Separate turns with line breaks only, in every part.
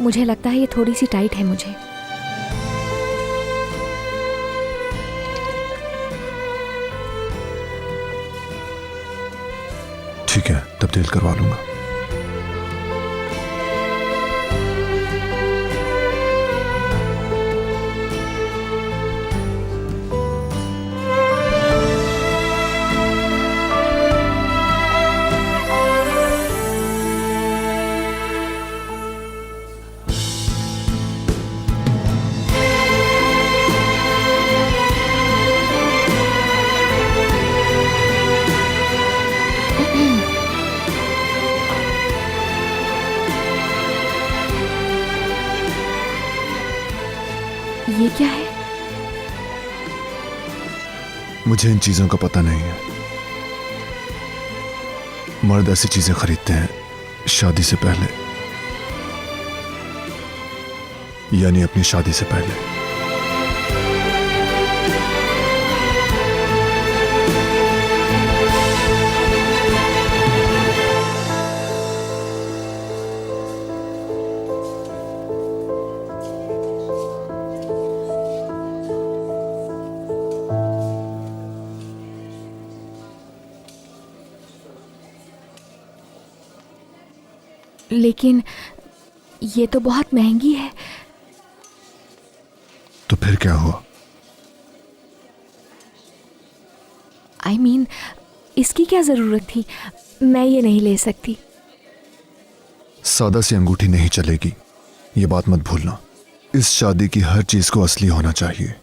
मुझे लगता है ये थोड़ी सी टाइट है मुझे।
ठीक है, तब्दील करवा लूंगा।
ये क्या है?
मुझे इन चीजों का पता नहीं है। मर्द ऐसी चीजें खरीदते हैं शादी से पहले, यानी अपनी शादी से पहले।
लेकिन ये तो बहुत महंगी है।
तो फिर क्या हुआ?
I mean, इसकी क्या जरूरत थी? मैं ये नहीं ले सकती।
सादा सी अंगूठी नहीं चलेगी, ये बात मत भूलना। इस शादी की हर चीज को असली होना चाहिए।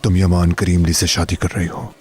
तुम यमान करीमली से शादी कर रही हो।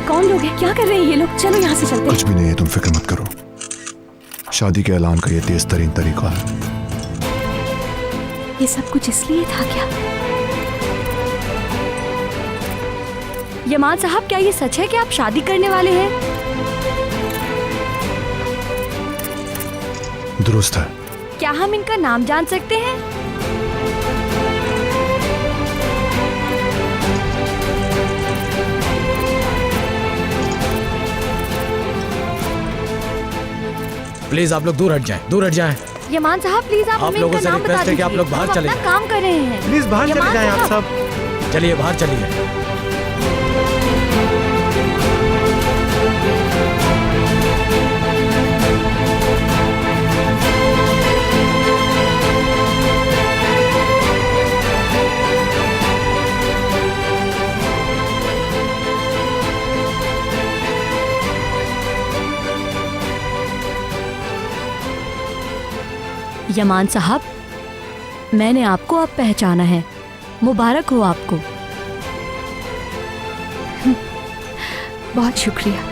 कौन लोग हैं? क्या कर रहे हैं ये लोग? चलो यहाँ से चलते हैं।
कुछ भी नहीं है, तुम फिक्र मत करो। शादी के ऐलान का ये तेज तरीन तरीका है।
ये सब कुछ इसलिए था क्या? यमान साहब, क्या ये सच है कि आप शादी करने वाले हैं?
दुरुस्त है।
क्या हम इनका नाम जान सकते हैं?
प्लीज आप लोग दूर हट जाएं, दूर हट जाएं।
यमान साहब, प्लीज आप हमें
लोगों
इनका
से
नाम बता
रिक्वेस्ट है कि आप
दीजिए।
लोग बाहर
हम
चले
अपना
जाएं।
काम कर रहे हैं।
प्लीज बाहर चले
यमान
जाएं आप
साहब।
सब। चलिए बाहर चलिए।
यमान साहब, मैंने आपको अब पहचाना है। मुबारक हो आपको।
बहुत शुक्रिया।